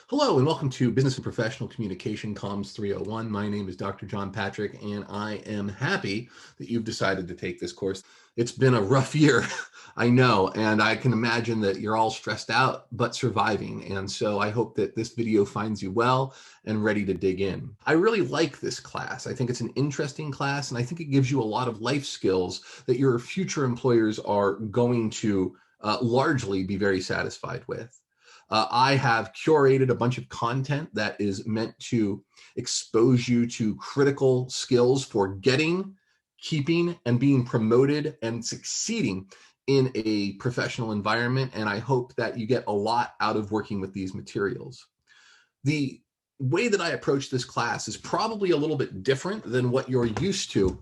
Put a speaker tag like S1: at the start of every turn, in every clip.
S1: Hello and welcome to Business and Professional Communication COMS 301. My name is Dr. John Patrick and I am happy that you've decided to take this course. It's been a rough year, I know, and I can imagine that you're all stressed out but surviving. And so I hope that this video finds you well and ready to dig in. I really like this class. I think it's an interesting class and I think it gives you a lot of life skills that your future employers are going to largely be very satisfied with. I have curated a bunch of content that is meant to expose you to critical skills for getting, keeping, and being promoted and succeeding in a professional environment. And I hope that you get a lot out of working with these materials. The way that I approach this class is probably a little bit different than what you're used to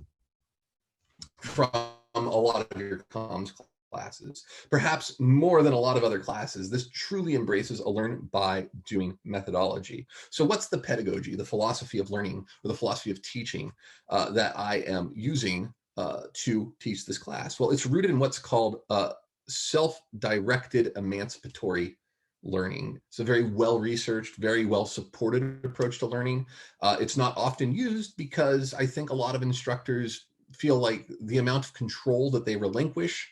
S1: from a lot of your comms classes, perhaps more than a lot of other classes. This truly embraces a learn by doing methodology. So what's the pedagogy, the philosophy of learning, or the philosophy of teaching that I am using to teach this class? Well, it's rooted in what's called self-directed emancipatory learning. It's a very well-researched, very well-supported approach to learning. It's not often used because I think a lot of instructors feel like the amount of control that they relinquish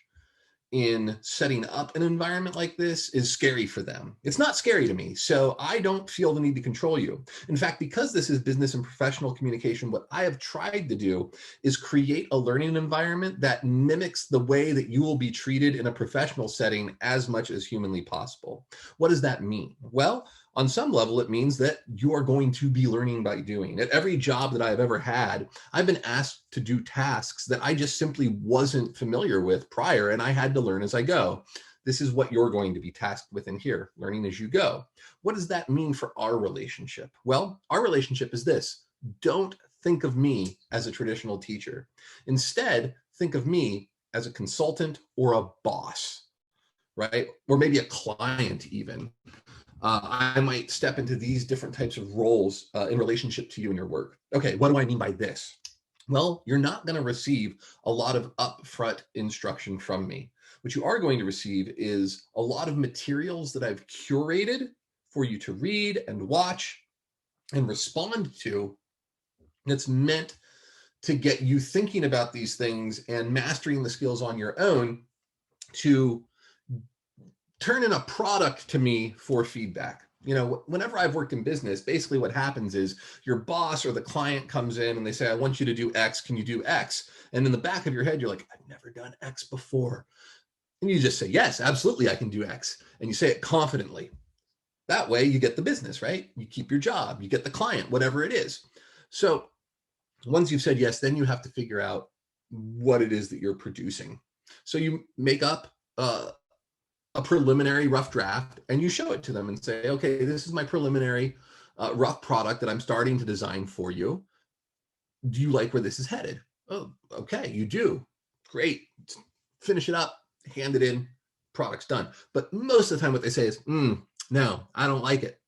S1: in setting up an environment like this is scary for them. It's not scary to me, so I don't feel the need to control you. In fact, because this is business and professional communication, what I have tried to do is create a learning environment that mimics the way that you will be treated in a professional setting as much as humanly possible. What does that mean? Well, on some level, it means that you are going to be learning by doing. At every job that I've ever had, I've been asked to do tasks that I just simply wasn't familiar with prior, and I had to learn as I go. This is what you're going to be tasked with in here, learning as you go. What does that mean for our relationship? Well, our relationship is this. Don't think of me as a traditional teacher. Instead, think of me as a consultant or a boss, right? Or maybe a client even. I might step into these different types of roles in relationship to you and your work. Okay, what do I mean by this? Well, you're not going to receive a lot of upfront instruction from me. What you are going to receive is a lot of materials that I've curated for you to read and watch and respond to. That's meant to get you thinking about these things and mastering the skills on your own to turn in a product to me for feedback. You know, whenever I've worked in business, basically what happens is your boss or the client comes in and they say, I want you to do X, can you do X? And in the back of your head, you're like, I've never done X before. And you just say, yes, absolutely, I can do X. And you say it confidently. That way you get the business, right? You keep your job, you get the client, whatever it is. So once you've said yes, then you have to figure out what it is that you're producing. So you make up a preliminary rough draft and you show it to them and say, okay, this is my preliminary rough product that I'm starting to design for you. Do you like where this is headed? Oh, okay, you do. Great. Finish it up, hand it in, product's done. But most of the time what they say is, no, I don't like it.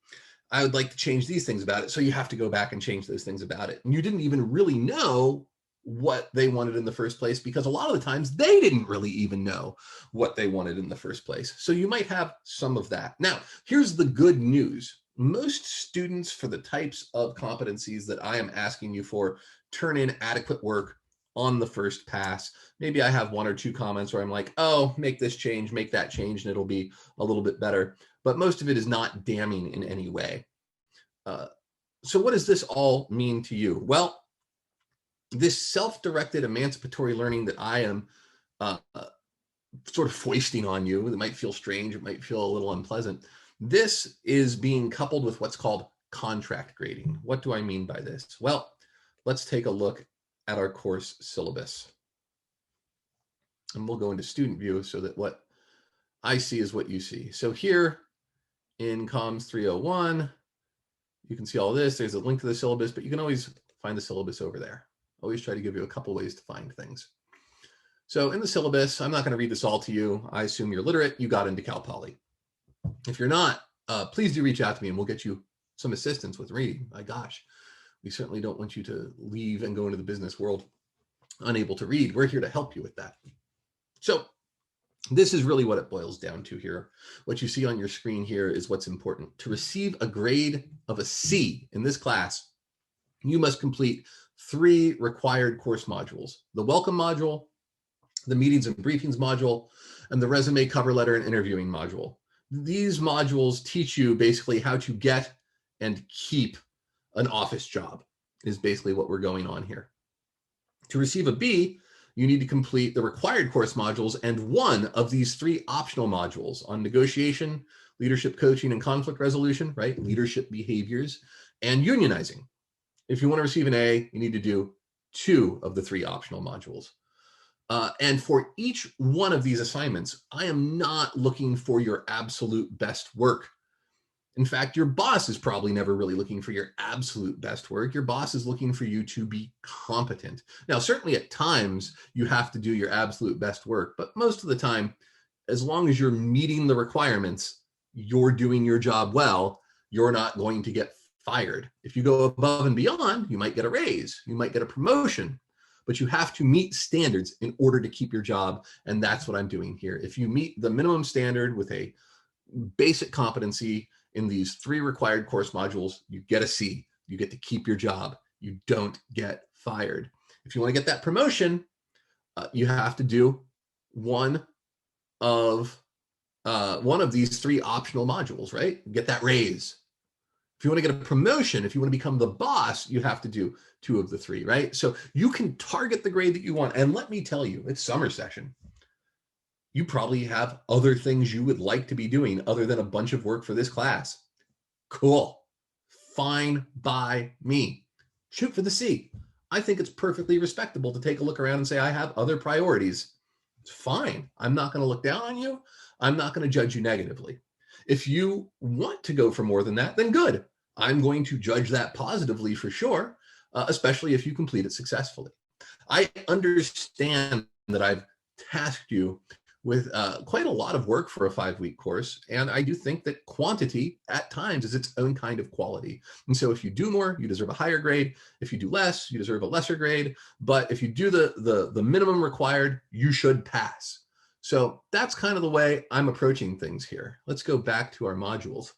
S1: I would like to change these things about it. So you have to go back and change those things about it. And you didn't even really know what they wanted in the first place because a lot of the times they didn't really even know what they wanted in the first place. So you might have some of that. Now, here's the good news. Most students for the types of competencies that I am asking you for turn in adequate work on the first pass. Maybe I have one or two comments where I'm like, oh, make this change, make that change, and it'll be a little bit better. But most of it is not damning in any way. So what does this all mean to you? Well, this self-directed emancipatory learning that I am sort of foisting on you, it might feel strange, it might feel a little unpleasant. This is being coupled with what's called contract grading. What do I mean by this? Well, let's take a look at our course syllabus. And we'll go into student view so that what I see is what you see. So here in COMS 301, you can see all this. There's a link to the syllabus, but you can always find the syllabus over there. Always try to give you a couple ways to find things. So in the syllabus, I'm not going to read this all to you. I assume you're literate. You got into Cal Poly. If you're not, please do reach out to me and we'll get you some assistance with reading. My gosh, we certainly don't want you to leave and go into the business world unable to read. We're here to help you with that. So This is really what it boils down to here. What you see on your screen here is what's important. To receive a grade of a C in this class, you must complete 3 required course modules: the welcome module, the meetings and briefings module, and the resume, cover letter, and interviewing module. These modules teach you basically how to get and keep an office job, is basically what we're going on here. To receive a B, you need to complete the required course modules and 1 of these 3 optional modules on negotiation, leadership coaching, and conflict resolution, right? Leadership behaviors, and unionizing. If you want to receive an A, you need to do 2 of the 3 optional modules. And for each one of these assignments, I am not looking for your absolute best work. In fact, your boss is probably never really looking for your absolute best work. Your boss is looking for you to be competent. Now, certainly at times you have to do your absolute best work, but most of the time, as long as you're meeting the requirements, you're doing your job well, you're not going to get fired. If you go above and beyond, you might get a raise, you might get a promotion, but you have to meet standards in order to keep your job. And that's what I'm doing here. If you meet the minimum standard with a basic competency in these 3 required course modules, you get a C. You get to keep your job. You don't get fired. If you want to get that promotion, you have to do one of these 3 optional modules, right? Get that raise. If you want to get a promotion, if you want to become the boss, you have to do 2 of the 3, right? So you can target the grade that you want. And let me tell you, it's summer session. You probably have other things you would like to be doing other than a bunch of work for this class. Cool. Fine by me. Shoot for the C. I think it's perfectly respectable to take a look around and say, I have other priorities. It's fine. I'm not going to look down on you. I'm not going to judge you negatively. If you want to go for more than that, then good. I'm going to judge that positively for sure, especially if you complete it successfully. I understand that I've tasked you with quite a lot of work for a 5-week course. And I do think that quantity at times is its own kind of quality. And so if you do more, you deserve a higher grade. If you do less, you deserve a lesser grade. But if you do the minimum required, you should pass. So that's kind of the way I'm approaching things here. Let's go back to our modules.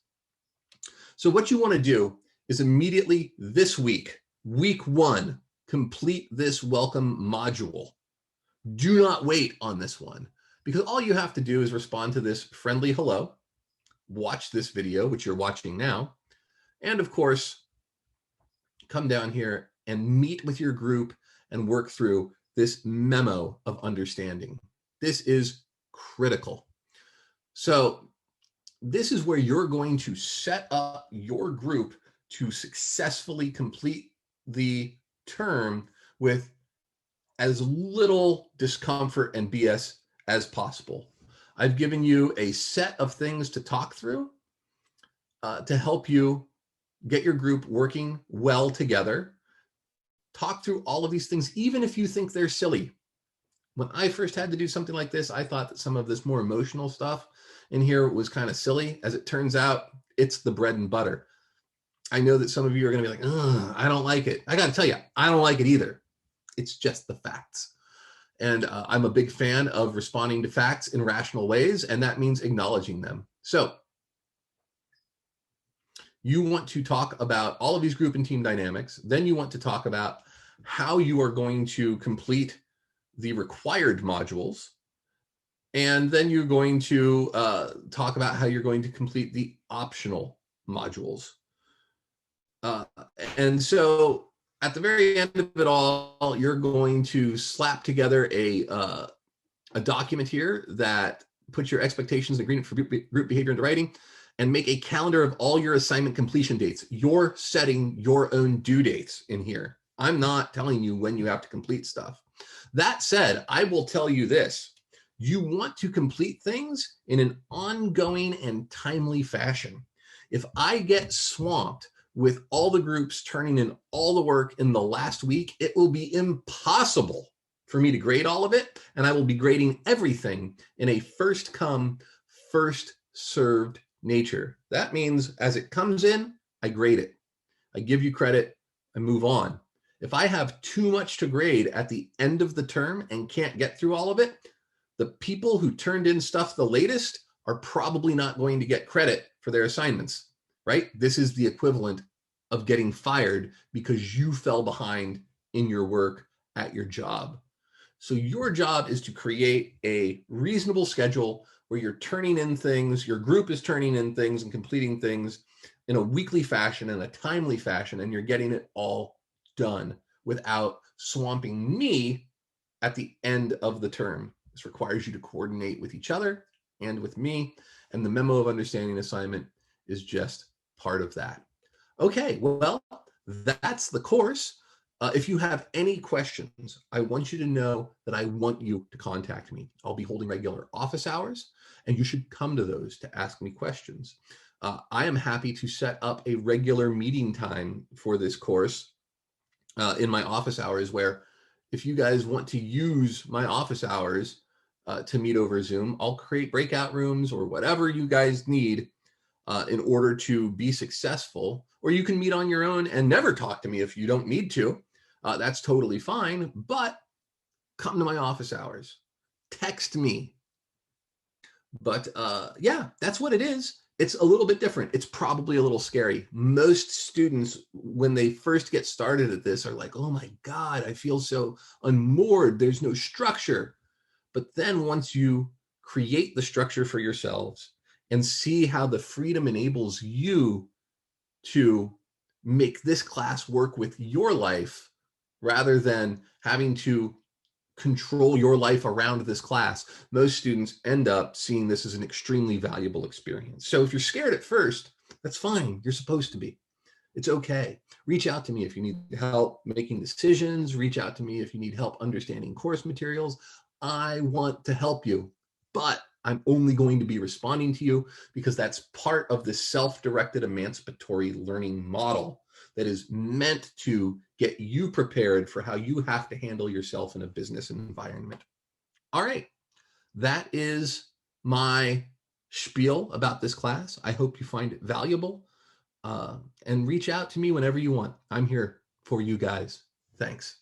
S1: So what you want to do is immediately this week, week 1, complete this welcome module. Do not wait on this one, because all you have to do is respond to this friendly hello, watch this video, which you're watching now, and of course, come down here and meet with your group and work through this memo of understanding. This is critical. So this is where you're going to set up your group to successfully complete the term with as little discomfort and BS as possible. I've given you a set of things to talk through to help you get your group working well together. Talk through all of these things, even if you think they're silly. When I first had to do something like this, I thought that some of this more emotional stuff in here was kind of silly. As it turns out, it's the bread and butter. I know that some of you are going to be like, I don't like it. I got to tell you, I don't like it either. It's just the facts. And I'm a big fan of responding to facts in rational ways, and that means acknowledging them. So you want to talk about all of these group and team dynamics. Then you want to talk about how you are going to complete the required modules. And then you're going to talk about how you're going to complete the optional modules. And so at the very end of it all, you're going to slap together a document here that puts your expectations and agreement for group behavior into writing, and make a calendar of all your assignment completion dates. You're setting your own due dates in here. I'm not telling you when you have to complete stuff. That said, I will tell you this. You want to complete things in an ongoing and timely fashion. If I get swamped with all the groups turning in all the work in the last week, it will be impossible for me to grade all of it, and I will be grading everything in a first come, first served nature. That means as it comes in, I grade it. I give you credit, I move on. If I have too much to grade at the end of the term and can't get through all of it, The people who turned in stuff the latest are probably not going to get credit for their assignments, right? This is the equivalent of getting fired because you fell behind in your work at your job. So your job is to create a reasonable schedule where you're turning in things, your group is turning in things and completing things in a weekly fashion, in a timely fashion, and you're getting it all done without swamping me at the end of the term. This requires you to coordinate with each other and with me, and the memo of understanding assignment is just part of that. Okay, well, that's the course. If you have any questions, I want you to know that I want you to contact me. I'll be holding regular office hours, and you should come to those to ask me questions. I am happy to set up a regular meeting time for this course in my office hours, where if you guys want to use my office hours to meet over Zoom, I'll create breakout rooms or whatever you guys need in order to be successful. Or you can meet on your own and never talk to me if you don't need to. That's totally fine, but come to my office hours. Text me. But yeah, that's what it is. It's a little bit different. It's probably a little scary. Most students, when they first get started at this, are like, oh my God, I feel so unmoored. There's no structure. But then once you create the structure for yourselves and see how the freedom enables you to make this class work with your life rather than having to control your life around this class, most students end up seeing this as an extremely valuable experience. So if you're scared at first, that's fine. You're supposed to be. It's okay. Reach out to me if you need help making decisions. Reach out to me if you need help understanding course materials. I want to help you, but I'm only going to be responding to you because that's part of this self-directed emancipatory learning model that is meant to get you prepared for how you have to handle yourself in a business environment. All right, that is my spiel about this class. I hope you find it valuable, and reach out to me whenever you want. I'm here for you guys. Thanks.